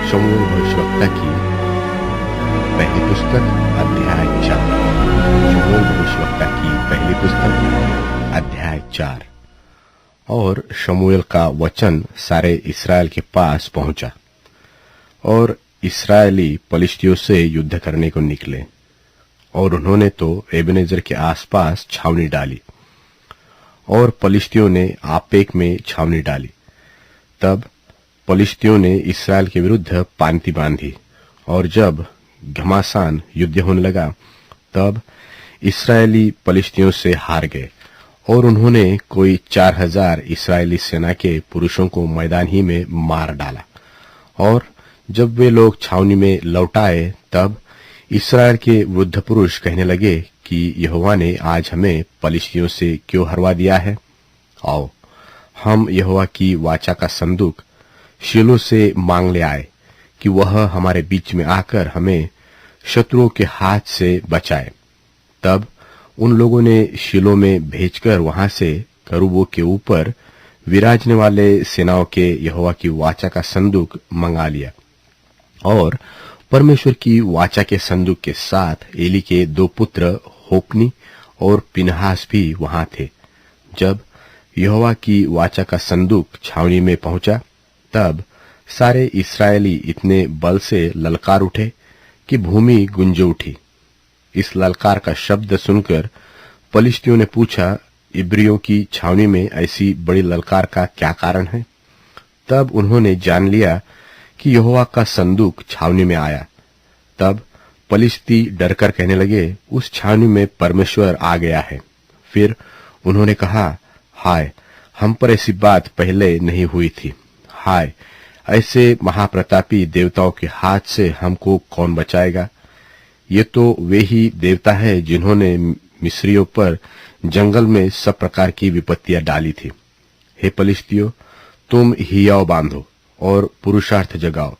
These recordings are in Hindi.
शमूएल भविष्यवक्ता की पहली पुस्तक अध्याय 4। शमूएल भविष्यवक्ता की पहली पुस्तक अध्याय 4। और शमूएल का वचन सारे इस्राएल के पास पहुंचा, और इस्राएली पलिश्तियों से युद्ध करने को निकले, और उन्होंने तो एबेनेजेर के आसपास छावनी डाली, और पलिश्तियों ने आपेक में छावनी डाली। तब पलिश्तियों ने इस्राएल के विरुद्ध पांति बांधी, और जब घमासान युद्ध होने लगा, तब इस्राएली पलिश्तियों से हार गए, और उन्होंने कोई 4000 इस्राएली सेना के पुरुषों को मैदान ही में मार डाला। और जब वे लोग छावनी में लौट आए, तब इस्राएल के वृद्ध पुरुष कहने लगे कि यहोवा ने आज हमें पलिश्तियों से क्यों हरवा दिया है। आओ, हम यहोवा की वाचा का संदूक शीलो से मांग ले आए, कि वह हमारे बीच में आकर हमें शत्रुओं के हाथ से बचाए। तब उन लोगों ने शीलो में भेजकर वहां से करूबों के ऊपर विराजने वाले सेनाओं के यहोवा की वाचा का संदूक मंगा लिया। और परमेश्वर की वाचा के संदूक के साथ एली के 2 पुत्र होप्नी और पिनहास भी वहां थे। जब यहोवा की वाचा का संदूक छावनी में पहुंचा, तब सारे इस्राएली इतने बल से ललकार उठे कि भूमि गुंज उठी। इस ललकार का शब्द सुनकर पलिश्तियों ने पूछा, इब्रियों की छावनी में ऐसी बड़ी ललकार का क्या कारण है? तब उन्होंने जान लिया कि यहोवा का संदूक छावनी में आया। तब पलिश्ती डरकर कहने लगे, उस छावनी में परमेश्वर आ गया है। फिर उन्होंने कहा, हाय, हम पर ऐसी बात पहले नहीं हुई थी। हाय, ऐसे महाप्रतापी देवताओं के हाथ से हमको कौन बचाएगा? ये तो वे ही देवता है जिन्होंने मिस्रियों पर जंगल में सब प्रकार की विपत्तियां डाली थी। हे पलिश्तियों, तुम हियाव बांधो और पुरुषार्थ जगाओ,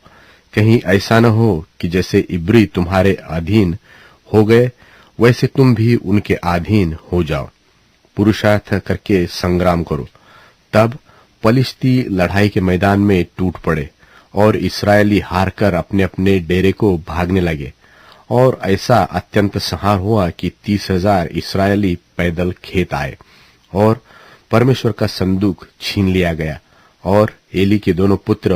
कहीं ऐसा न हो कि जैसे इब्री तुम्हारे अधीन हो गए, वैसे तुम भी उनके अधीन हो जाओ। पुरुषार्थ करके संग्राम करो। तब पलिश्ती लड़ाई के मैदान में टूट पड़े, और इस्राएली हारकर अपने अपने डेरे को भागने लगे। और ऐसा अत्यंत संहार हुआ कि 30,000 इस्राएली पैदल खेत आए, और परमेश्वर का संदूक छीन लिया गया, और एली के 2 पुत्र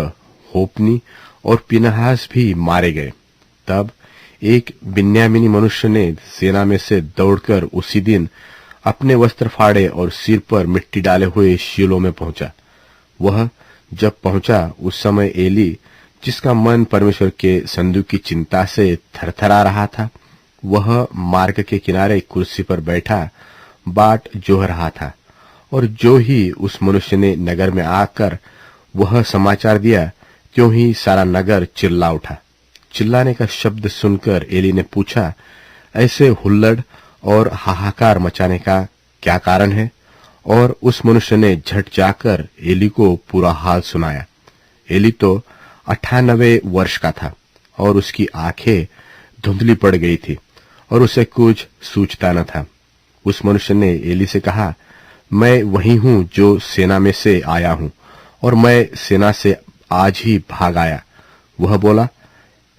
होप्नी और पिनहास भी मारे गए। तब एक बिन्यामीनी मनुष्य ने सेना में से दौड़कर उसी दिन अपने वस्त्र फाड़े और सिर पर मिट्टी डाले हुए शीलो में पहुंचा। वह जब पहुंचा, उस समय एली, जिसका मन परमेश्वर के संदूक की चिंता से थरथरा रहा था, वह मार्ग के किनारे कुर्सी पर बैठा बाट जोह रहा था। और जो ही उस मनुष्य ने नगर में आकर वह समाचार दिया, त्यों ही सारा नगर चिल्ला उठा। चिल्लाने का शब्द सुनकर एली ने पूछा, ऐसे हुल्लड़ और हाहाकार मचाने का क्या कारण है? और उस मनुष्य ने झट जाकर एली को पूरा हाल सुनाया। एली तो 98 वर्ष का था, और उसकी आंखें धुंधली पड़ गई थी, और उसे कुछ सूझता न था। उस मनुष्य ने एली से कहा, मैं वही हूं जो सेना में से आया हूं, और मैं सेना से आज ही भाग आया। वह बोला,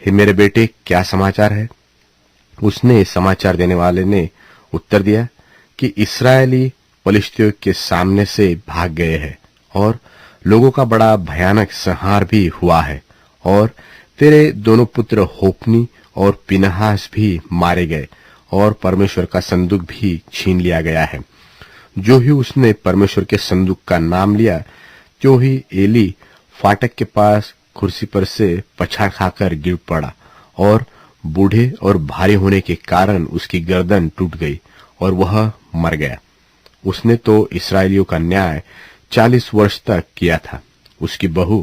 हे मेरे बेटे, क्या समाचार है? उसने समाचार देने वाले ने उत्तर दिया कि इस्राएली पलिश्तियों के सामने से भाग गए हैं, और लोगों का बड़ा भयानक संहार भी हुआ है, और तेरे 2 पुत्र होप्नी और पिनहास भी मारे गए, और परमेश्वर का संदूक भी छीन लिया गया है। जो ही उसने परमेश्वर के संदूक का नाम लिया, त्यों ही एली फाटक के पास कुर्सी पर से पछाड़ खाकर गिर पड़ा, और बूढ़े और भारी होने के कारण उसकी गर्दन टूट गई, और वह मर गया। उसने तो इस्राएलियों का न्याय 40 वर्ष तक किया था। उसकी बहू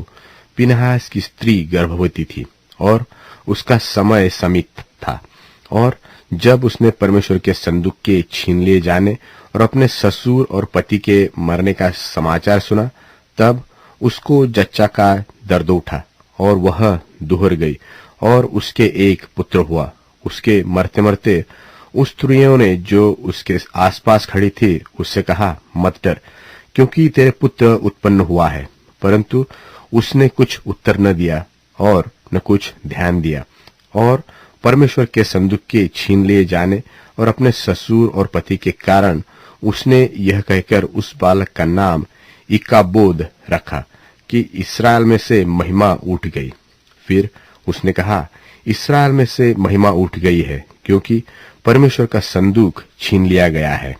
पिनहास की स्त्री गर्भवती थी, और उसका समय समीप था। और जब उसने परमेश्वर के संदूक के छीन लिए जाने और अपने ससुर और पति के मरने का समाचार सुना, तब उसको जच्चा का दर्द उठा, और वह दुहर गई, और उसके एक पुत्र हुआ। उसके मरते मरते उस स्त्रियों ने जो उसके आसपास खड़ी थी उससे कहा, मत डर, क्योंकि तेरे पुत्र उत्पन्न हुआ है। परंतु उसने कुछ उत्तर न दिया, और न कुछ ध्यान दिया और परमेश्वर के संदूक के छीन लिए जाने और अपने ससुर और पति के कारण उसने यह कहकर उस बालक का नाम इकाबोद रखा कि इस्राएल में से महिमा उठ गई। फिर उसने कहा, इस्राएल में से महिमा उठ गई है, क्योंकि परमेश्वर का संदूक छीन लिया गया है।